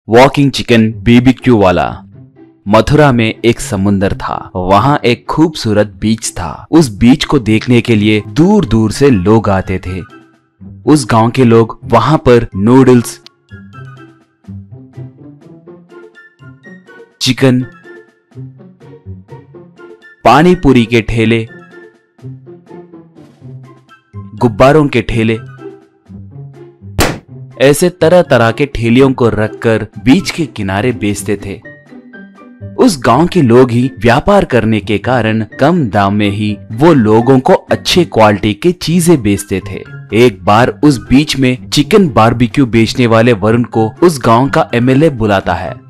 Walking chicken BBQ वाला। मथुरा में एक समुंदर था। वहाँ एक खूबसूरत बीच था। उस बीच को देखने के लिए दूर दूर से लोग आते थे। उस गांव के लोग वहाँ पर नूडल्स, चिकन, पानी पूरी के ठेले, गुब्बारों के ठेले, ऐसे तरह तरह के ठेलियों को रखकर बीच के किनारे बेचते थे। उस गांव के लोग ही व्यापार करने के कारण कम दाम में ही वो लोगों को अच्छे क्वालिटी की चीजें बेचते थे। एक बार उस बीच में चिकन बारबेक्यू बेचने वाले वरुण को उस गांव का एमएलए बुलाता है।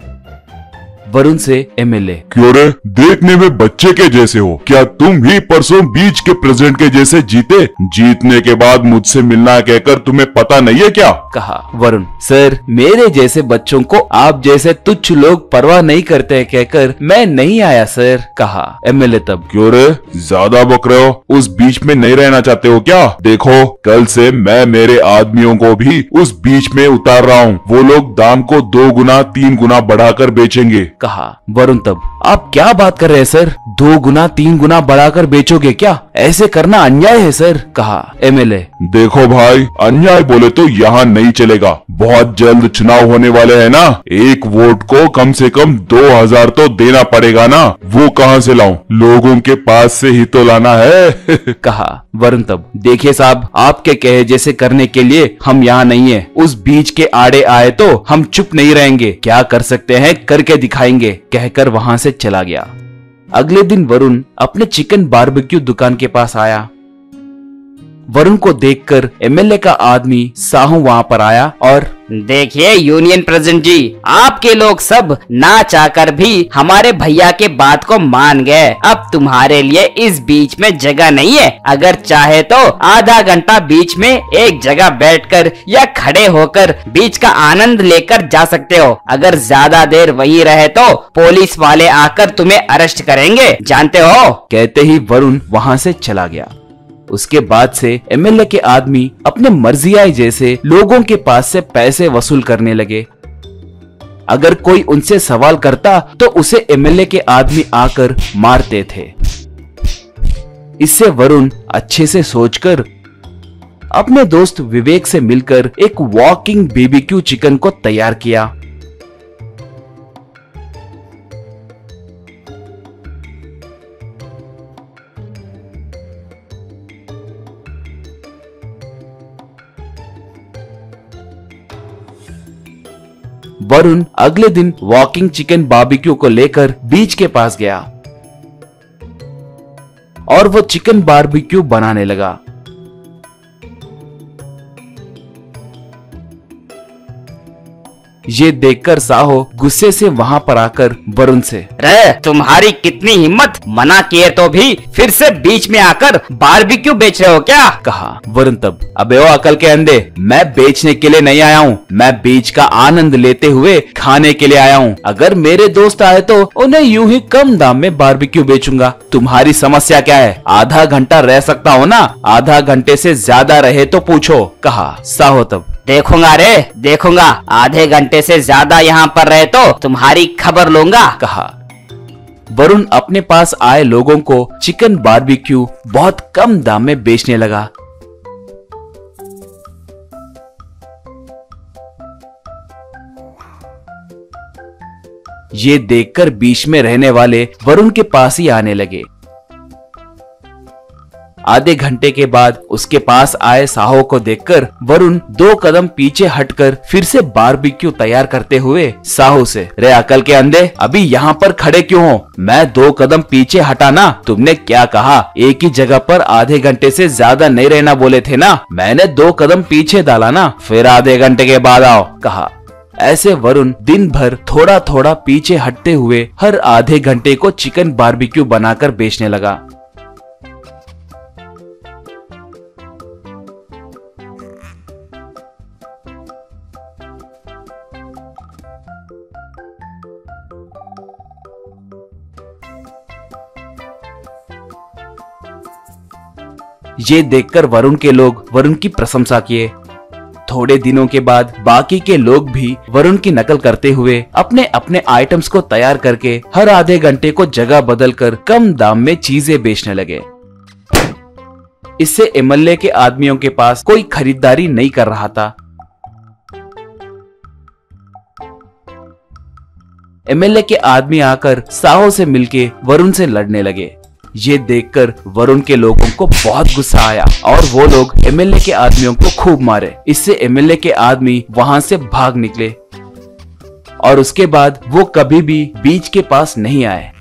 वरुण से एमएलए: क्यों रे, देखने में बच्चे के जैसे हो। क्या तुम ही परसों बीच के प्रेसिडेंट के जैसे जीते? जीतने के बाद मुझसे मिलना कहकर तुम्हें पता नहीं है क्या? कहा वरुण: सर, मेरे जैसे बच्चों को आप जैसे तुच्छ लोग परवाह नहीं करते कहकर मैं नहीं आया सर। कहा एमएलए तब: क्यों रे, ज्यादा बक रहे हो? उस बीच में नहीं रहना चाहते हो क्या? देखो, कल से मैं मेरे आदमियों को भी उस बीच में उतार रहा हूँ। वो लोग दाम को 2 गुना 3 गुना बढ़ाकर बेचेंगे। कहा वरुण तब: आप क्या बात कर रहे हैं सर? 2 गुना 3 गुना बढ़ाकर बेचोगे क्या? ऐसे करना अन्याय है सर। कहा एमएलए: देखो भाई, अन्याय बोले तो यहाँ नहीं चलेगा। बहुत जल्द चुनाव होने वाले हैं ना। एक वोट को कम से कम 2000 तो देना पड़ेगा ना। वो कहाँ से लाऊं? लोगों के पास से ही तो लाना है। कहा वरुण तब: देखिए साहब, आपके कहे जैसे करने के लिए हम यहाँ नहीं है। उस बीच के आड़े आए तो हम चुप नहीं रहेंगे। क्या कर सकते हैं करके दिखाएंगे, कहकर वहाँ से चला गया। अगले दिन वरुण अपने चिकन बारबेक्यू दुकान के पास आया। वरुण को देखकर एमएलए का आदमी साहू वहाँ पर आया और: देखिए यूनियन प्रेसिडेंट जी, आपके लोग सब ना चाहकर भी हमारे भैया के बात को मान गए। अब तुम्हारे लिए इस बीच में जगह नहीं है। अगर चाहे तो आधा घंटा बीच में एक जगह बैठकर या खड़े होकर बीच का आनंद लेकर जा सकते हो। अगर ज्यादा देर वहीं रहे तो पुलिस वाले आकर तुम्हें अरेस्ट करेंगे, जानते हो। कहते ही वरुण वहाँ से चला गया। उसके बाद से एमएलए के आदमी अपने मर्जियाई जैसे लोगों के पास से पैसे वसूल करने लगे। अगर कोई उनसे सवाल करता तो उसे एमएलए के आदमी आकर मारते थे। इससे वरुण अच्छे से सोचकर अपने दोस्त विवेक से मिलकर एक वॉकिंग बीबीक्यू चिकन को तैयार किया। वरुण अगले दिन वॉकिंग चिकन बारबेक्यू को लेकर बीच के पास गया और वो चिकन बारबेक्यू बनाने लगा। ये देखकर साहो गुस्से से वहाँ पर आकर वरुण से: रे, तुम्हारी कितनी हिम्मत, मना किए तो भी फिर से बीच में आकर बारबेक्यू बेच रहे हो क्या? कहा वरुण तब: अबे ओ अकल के अंधे, मैं बेचने के लिए नहीं आया हूँ। मैं बीच का आनंद लेते हुए खाने के लिए आया हूँ। अगर मेरे दोस्त आए तो उन्हें यूं ही कम दाम में बारबेक्यू बेचूंगा। तुम्हारी समस्या क्या है? आधा घंटा रह सकता हो ना? आधा घंटे से ज्यादा रहे तो पूछो। कहा साहो तब: देखूंगा रे, देखूंगा। आधे घंटे से ज्यादा यहाँ पर रहे तो तुम्हारी खबर लूंगा। कहा वरुण अपने पास आए लोगों को चिकन बारबेक्यू बहुत कम दाम में बेचने लगा। ये देखकर बीच में रहने वाले वरुण के पास ही आने लगे। आधे घंटे के बाद उसके पास आए साहो को देखकर वरुण 2 कदम पीछे हटकर फिर से बारबेक्यू तैयार करते हुए साहो से: रे अकल के अंधे, अभी यहाँ पर खड़े क्यों हो? मैं 2 कदम पीछे हटा ना। तुमने क्या कहा? एक ही जगह पर आधे घंटे से ज्यादा नहीं रहना बोले थे ना। मैंने 2 कदम पीछे डाला ना, फिर आधे घंटे के बाद आओ। कहा ऐसे वरुण दिन भर थोड़ा थोड़ा पीछे हटते हुए हर आधे घंटे को चिकन बारबेक्यू बनाकर बेचने लगा। ये देखकर वरुण के लोग वरुण की प्रशंसा किए। थोड़े दिनों के बाद बाकी के लोग भी वरुण की नकल करते हुए अपने अपने आइटम्स को तैयार करके हर आधे घंटे को जगह बदलकर कम दाम में चीजें बेचने लगे। इससे एमएलए के आदमियों के पास कोई खरीदारी नहीं कर रहा था। एमएलए के आदमी आकर साहो से मिलके वरुण से लड़ने लगे। ये देखकर वरुण के लोगों को बहुत गुस्सा आया और वो लोग एमएलए के आदमियों को खूब मारे। इससे एमएलए के आदमी वहां से भाग निकले और उसके बाद वो कभी भी बीच के पास नहीं आए।